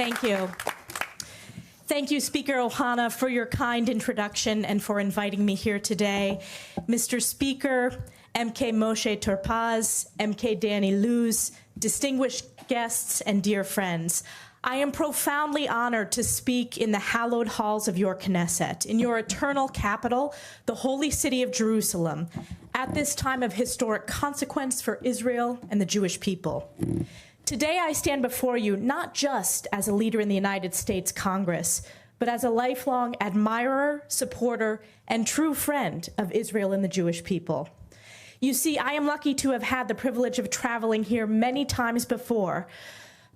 Thank you. Thank you, Speaker Ohana, for your kind introduction and for inviting me here today. Mr. Speaker, MK Moshe Torpaz, MK Danny Luz, distinguished guests, and dear friends, I am profoundly honored to speak in the hallowed halls of your Knesset, in your eternal capital, the holy city of Jerusalem, at this time of historic consequence for Israel and the Jewish people. Today I stand before you not just as a leader in the United States Congress, but as a lifelong admirer, supporter, and true friend of Israel and the Jewish people. You see, I am lucky to have had the privilege of traveling here many times before,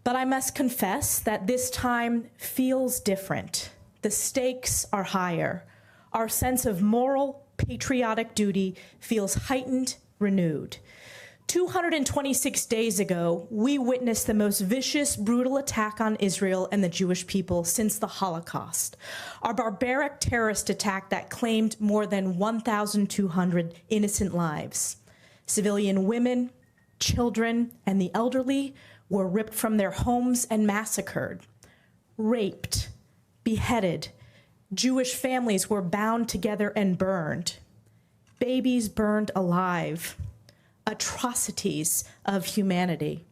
but I must confess that this time feels different. The stakes are higher. Our sense of moral, patriotic duty feels heightened, renewed. 226 days ago, we witnessed the most vicious, brutal attack on Israel and the Jewish people since the Holocaust, a barbaric terrorist attack that claimed more than 1,200 innocent lives. Civilian women, children, and the elderly were ripped from their homes and massacred, raped, beheaded. Jewish families were bound together and burned. Babies burned alive. Atrocities of humanity.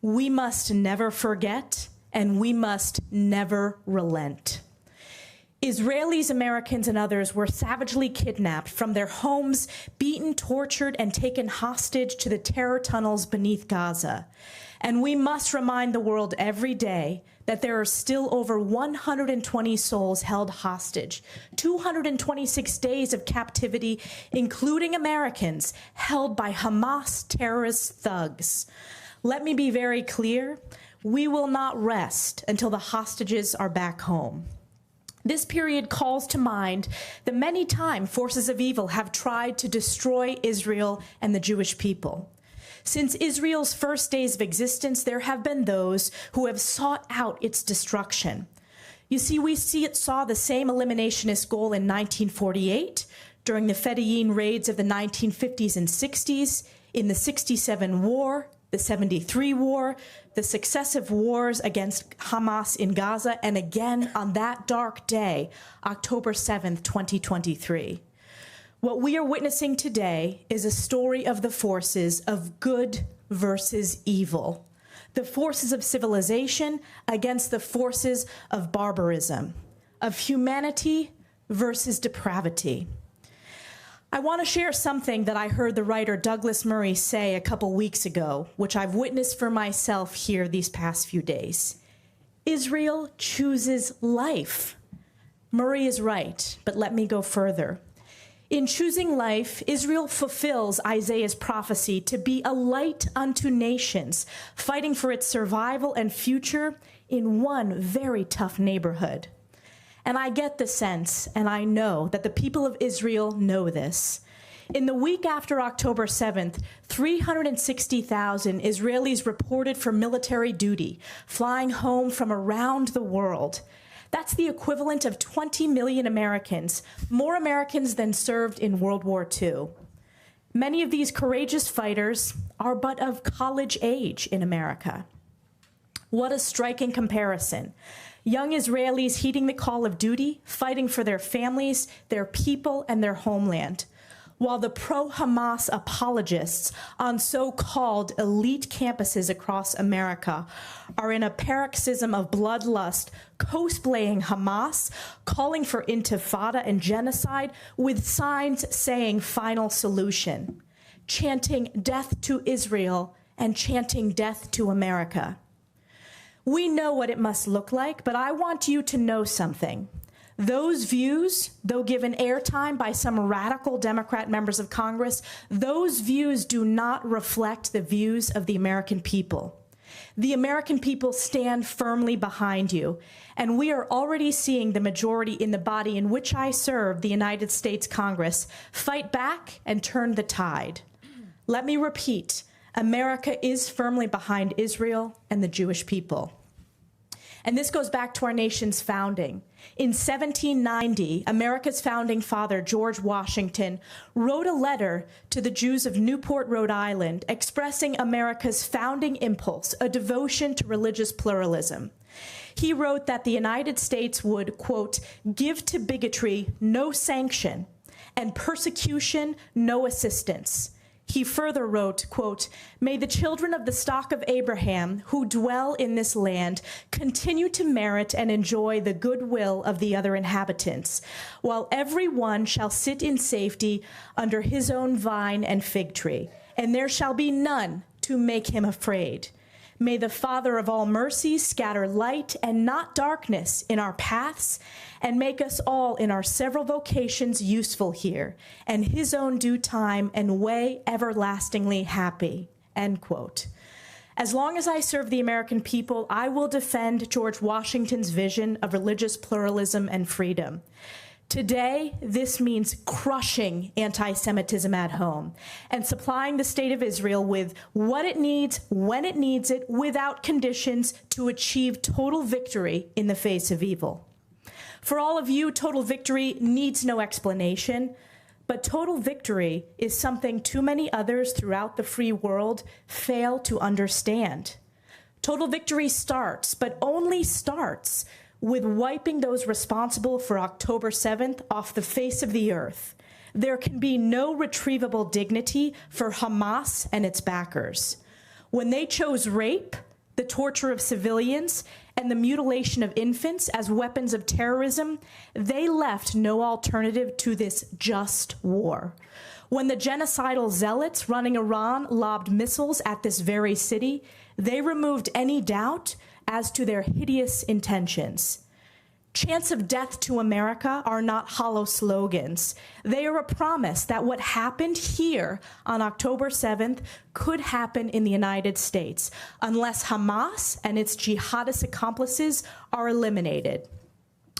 We must never forget, and we must never relent. Israelis, Americans, and others were savagely kidnapped from their homes, beaten, tortured, and taken hostage to the terror tunnels beneath Gaza. And we must remind the world every day that there are still over 120 souls held hostage, 226 days of captivity, including Americans, held by Hamas terrorist thugs. Let me be very clear, we will not rest until the hostages are back home. This period calls to mind the many times forces of evil have tried to destroy Israel and the Jewish people. Since Israel's first days of existence, there have been those who have sought out its destruction. You see, we saw the same eliminationist goal in 1948, during the Fedayeen raids of the 1950s and 60s, in the 67 war, the 73 war, the successive wars against Hamas in Gaza, and again on that dark day, October 7th, 2023. What we are witnessing today is a story of the forces of good versus evil, the forces of civilization against the forces of barbarism, of humanity versus depravity. I want to share something that I heard the writer Douglas Murray say a couple weeks ago, which I've witnessed for myself here these past few days. Israel chooses life. Murray is right, but let me go further. In choosing life, Israel fulfills Isaiah's prophecy to be a light unto nations, fighting for its survival and future in one very tough neighborhood. And I get the sense, and I know that the people of Israel know this. In the week after October 7th, 360,000 Israelis reported for military duty, flying home from around the world. That's the equivalent of 20 million Americans, more Americans than served in World War II. Many of these courageous fighters are but of college age in America. What a striking comparison. Young Israelis heeding the call of duty, fighting for their families, their people, and their homeland, while the pro-Hamas apologists on so-called elite campuses across America are in a paroxysm of bloodlust, cosplaying Hamas, calling for intifada and genocide, with signs saying final solution, chanting death to Israel and chanting death to America. We know what it must look like, but I want you to know something. Those views, though given airtime by some radical Democrat members of Congress, those views do not reflect the views of the American people. The American people stand firmly behind you, and we are already seeing the majority in the body in which I serve, the United States Congress, fight back and turn the tide. Let me repeat, America is firmly behind Israel and the Jewish people. And this goes back to our nation's founding. In 1790, America's founding father, George Washington, wrote a letter to the Jews of Newport, Rhode Island, expressing America's founding impulse, a devotion to religious pluralism. He wrote that the United States would, quote, give to bigotry no sanction and persecution no assistance. He further wrote, quote, may the children of the stock of Abraham who dwell in this land continue to merit and enjoy the goodwill of the other inhabitants, while every one shall sit in safety under his own vine and fig tree, and there shall be none to make him afraid. May the Father of all mercies scatter light and not darkness in our paths, and make us all in our several vocations useful here, and his own due time and way everlastingly happy, end quote. As long as I serve the American people, I will defend George Washington's vision of religious pluralism and freedom. Today, this means crushing anti-Semitism at home and supplying the state of Israel with what it needs, when it needs it, without conditions to achieve total victory in the face of evil. For all of you, total victory needs no explanation, but total victory is something too many others throughout the free world fail to understand. Total victory starts, but only starts, with wiping those responsible for October 7th off the face of the earth. There can be no retrievable dignity for Hamas and its backers. When they chose rape, the torture of civilians, and the mutilation of infants as weapons of terrorism, they left no alternative to this just war. When the genocidal zealots running Iran lobbed missiles at this very city, they removed any doubt as to their hideous intentions. Chants of death to America are not hollow slogans. They are a promise that what happened here on October 7th could happen in the United States, unless Hamas and its jihadist accomplices are eliminated.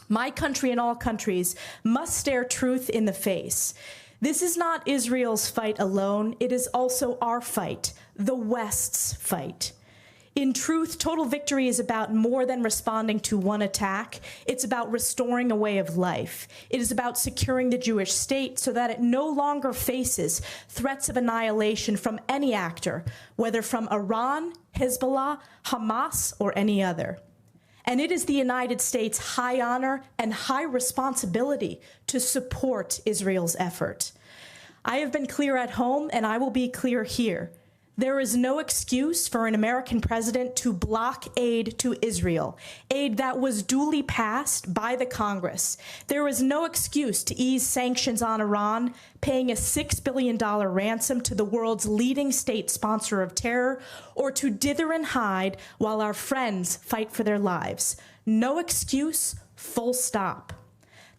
My country and all countries must stare truth in the face. This is not Israel's fight alone. It is also our fight, the West's fight. In truth, total victory is about more than responding to one attack. It's about restoring a way of life. It is about securing the Jewish state so that it no longer faces threats of annihilation from any actor, whether from Iran, Hezbollah, Hamas, or any other. And it is the United States' high honor and high responsibility to support Israel's effort. I have been clear at home, and I will be clear here. There is no excuse for an American president to block aid to Israel, aid that was duly passed by the Congress. There is no excuse to ease sanctions on Iran, paying a $6 billion ransom to the world's leading state sponsor of terror, or to dither and hide while our friends fight for their lives. No excuse, full stop.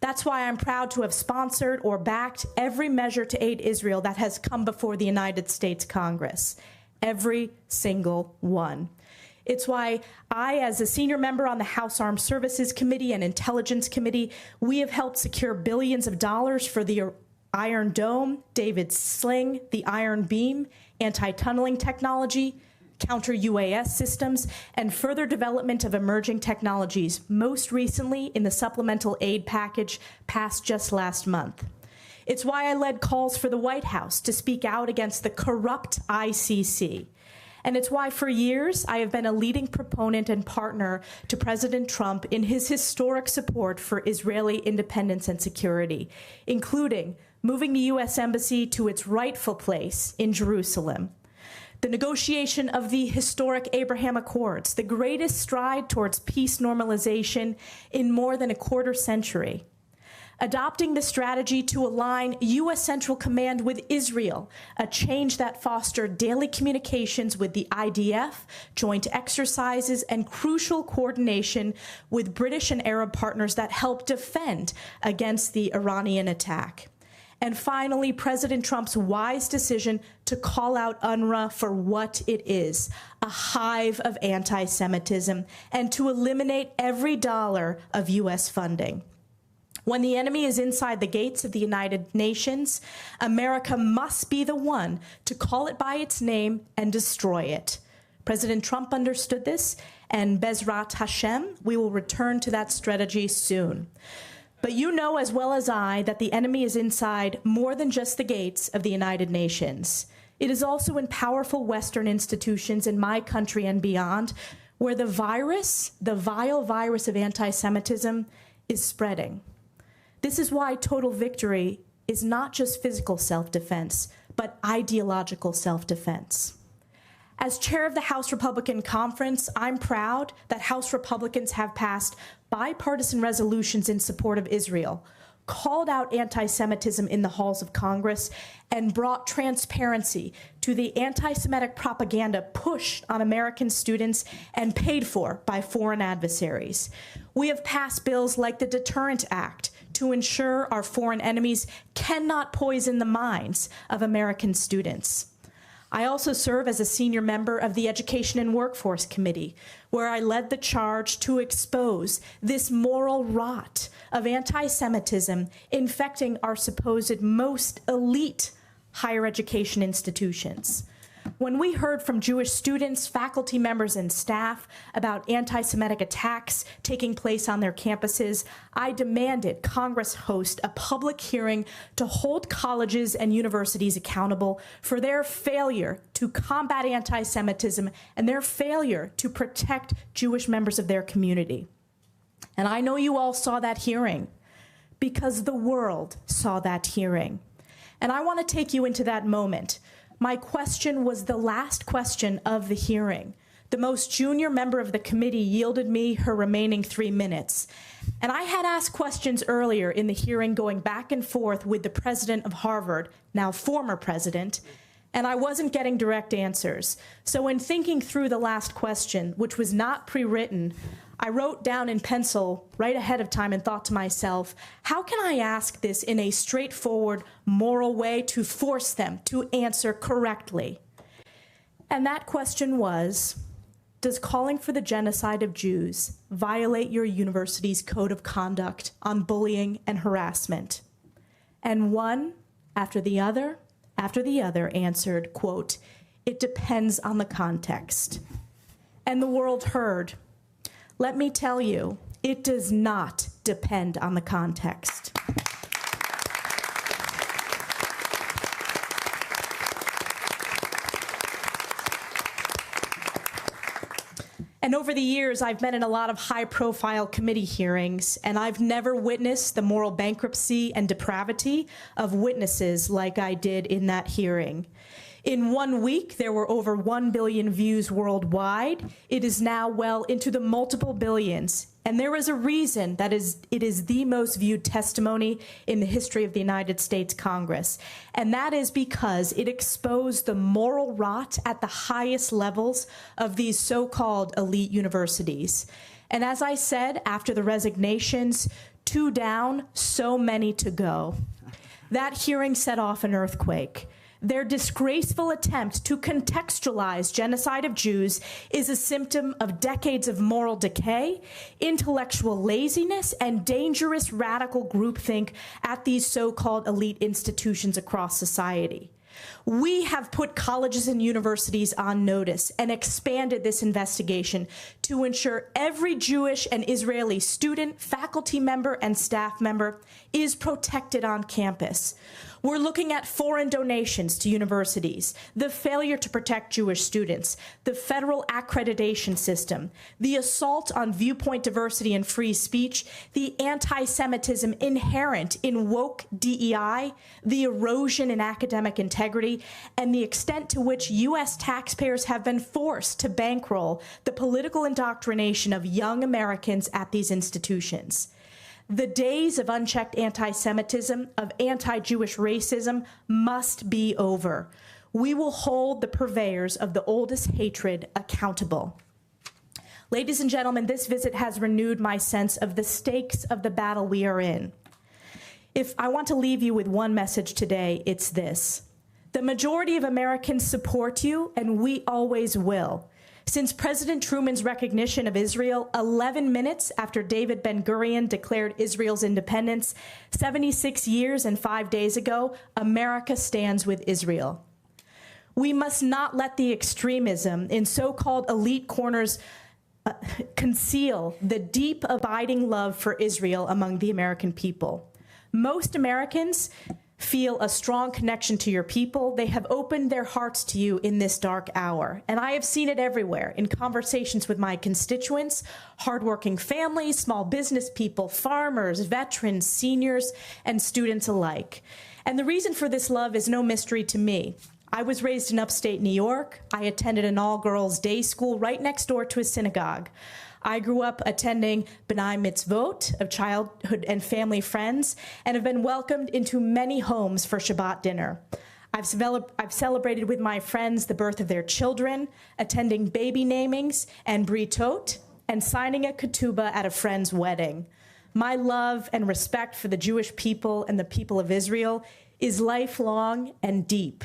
That's why I'm proud to have sponsored or backed every measure to aid Israel that has come before the United States Congress. Every single one. It's why I, as a senior member on the House Armed Services Committee and Intelligence Committee, we have helped secure billions of dollars for the Iron Dome, David's Sling, the Iron Beam, anti-tunneling technology, counter-UAS systems, and further development of emerging technologies, most recently in the supplemental aid package passed just last month. It's why I led calls for the White House to speak out against the corrupt ICC. And it's why for years I have been a leading proponent and partner to President Trump in his historic support for Israeli independence and security, including moving the U.S. Embassy to its rightful place in Jerusalem, the negotiation of the historic Abraham Accords, the greatest stride towards peace normalization in more than a quarter century. Adopting the strategy to align U.S. Central Command with Israel, a change that fostered daily communications with the IDF, joint exercises, and crucial coordination with British and Arab partners that helped defend against the Iranian attack. And finally, President Trump's wise decision to call out UNRWA for what it is, a hive of anti-Semitism, and to eliminate every dollar of U.S. funding. When the enemy is inside the gates of the United Nations, America must be the one to call it by its name and destroy it. President Trump understood this, and Bezrat Hashem, we will return to that strategy soon. But you know as well as I that the enemy is inside more than just the gates of the United Nations. It is also in powerful Western institutions in my country and beyond, where the vile virus of anti-Semitism is spreading. This is why total victory is not just physical self-defense, but ideological self-defense. As chair of the House Republican Conference, I'm proud that House Republicans have passed bipartisan resolutions in support of Israel, called out anti-Semitism in the halls of Congress, and brought transparency to the anti-Semitic propaganda pushed on American students and paid for by foreign adversaries. We have passed bills like the Deterrent Act to ensure our foreign enemies cannot poison the minds of American students. I also serve as a senior member of the Education and Workforce Committee, where I led the charge to expose this moral rot of anti-Semitism infecting our supposed most elite higher education institutions. When we heard from Jewish students, faculty members, and staff about anti-Semitic attacks taking place on their campuses, I demanded Congress host a public hearing to hold colleges and universities accountable for their failure to combat anti-Semitism and their failure to protect Jewish members of their community. And I know you all saw that hearing because the world saw that hearing. And I want to take you into that moment. My question was the last question of the hearing. The most junior member of the committee yielded me her remaining 3 minutes. And I had asked questions earlier in the hearing going back and forth with the president of Harvard, now former president, and I wasn't getting direct answers. So in thinking through the last question, which was not pre-written, I wrote down in pencil right ahead of time and thought to myself, how can I ask this in a straightforward, moral way to force them to answer correctly? And that question was, does calling for the genocide of Jews violate your university's code of conduct on bullying and harassment? And one after the other answered, quote, it depends on the context. And the world heard. Let me tell you, it does not depend on the context. And over the years, I've been in a lot of high-profile committee hearings, and I've never witnessed the moral bankruptcy and depravity of witnesses like I did in that hearing. In 1 week, there were over 1 billion views worldwide. It is now well into the multiple billions. And there is a reason that it is the most viewed testimony in the history of the United States Congress. And that is because it exposed the moral rot at the highest levels of these so-called elite universities. And as I said, after the resignations, 2 down, so many to go. That hearing set off an earthquake. Their disgraceful attempt to contextualize genocide of Jews is a symptom of decades of moral decay, intellectual laziness, and dangerous radical groupthink at these so-called elite institutions across society. We have put colleges and universities on notice and expanded this investigation to ensure every Jewish and Israeli student, faculty member, and staff member is protected on campus. We're looking at foreign donations to universities, the failure to protect Jewish students, the federal accreditation system, the assault on viewpoint diversity and free speech, the anti-Semitism inherent in woke DEI, the erosion in academic integrity, and the extent to which U.S. taxpayers have been forced to bankroll the political indoctrination of young Americans at these institutions. The days of unchecked anti-Semitism, of anti-Jewish racism must be over. We will hold the purveyors of the oldest hatred accountable. Ladies and gentlemen, this visit has renewed my sense of the stakes of the battle we are in. If I want to leave you with one message today, it's this. The majority of Americans support you, and we always will. Since President Truman's recognition of Israel 11 minutes after David Ben-Gurion declared Israel's independence 76 years and 5 days ago, America stands with Israel. We must not let the extremism in so-called elite corners conceal the deep, abiding love for Israel among the American people. Most Americans feel a strong connection to your people. They have opened their hearts to you in this dark hour. And I have seen it everywhere in conversations with my constituents, hardworking families, small business people, farmers, veterans, seniors, and students alike. And the reason for this love is no mystery to me. I was raised in upstate New York. I attended an all-girls day school right next door to a synagogue. I grew up attending B'nai Mitzvot of childhood and family friends and have been welcomed into many homes for Shabbat dinner. I've celebrated with my friends the birth of their children, attending baby namings and britot, and signing a ketubah at a friend's wedding. My love and respect for the Jewish people and the people of Israel is lifelong and deep.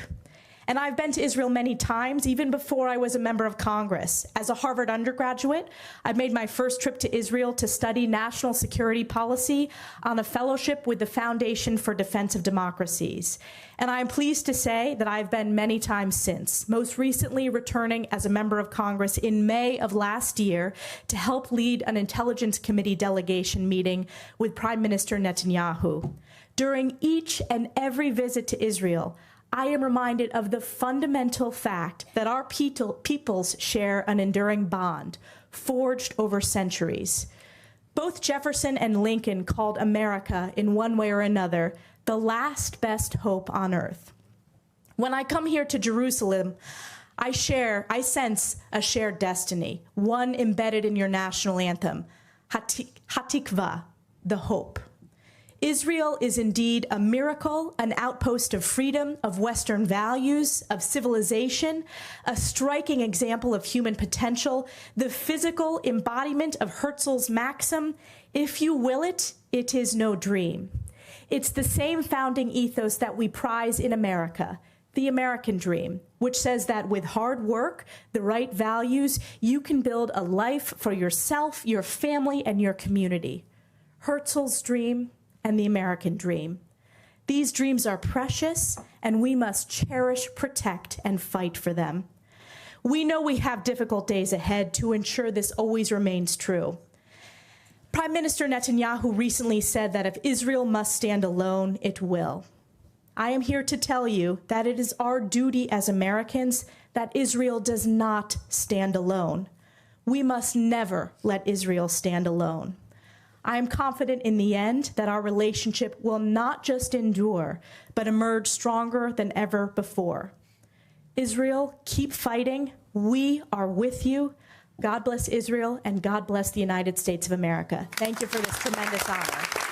And I've been to Israel many times, even before I was a member of Congress. As a Harvard undergraduate, I made my first trip to Israel to study national security policy on a fellowship with the Foundation for Defense of Democracies. And I am pleased to say that I've been many times since, most recently returning as a member of Congress in May of last year to help lead an Intelligence Committee delegation meeting with Prime Minister Netanyahu. During each and every visit to Israel, I am reminded of the fundamental fact that our peoples share an enduring bond, forged over centuries. Both Jefferson and Lincoln called America, in one way or another, the last best hope on earth. When I come here to Jerusalem, I sense a shared destiny, one embedded in your national anthem, Hatikva, the hope. Israel is indeed a miracle, an outpost of freedom, of Western values, of civilization, a striking example of human potential, the physical embodiment of Herzl's maxim, if you will it, it is no dream. It's the same founding ethos that we prize in America, the American dream, which says that with hard work, the right values, you can build a life for yourself, your family, and your community. Herzl's dream and the American dream. These dreams are precious, and we must cherish, protect, and fight for them. We know we have difficult days ahead to ensure this always remains true. Prime Minister Netanyahu recently said that if Israel must stand alone, it will. I am here to tell you that it is our duty as Americans that Israel does not stand alone. We must never let Israel stand alone. I am confident in the end that our relationship will not just endure, but emerge stronger than ever before. Israel, keep fighting. We are with you. God bless Israel, and God bless the United States of America. Thank you for this tremendous honor.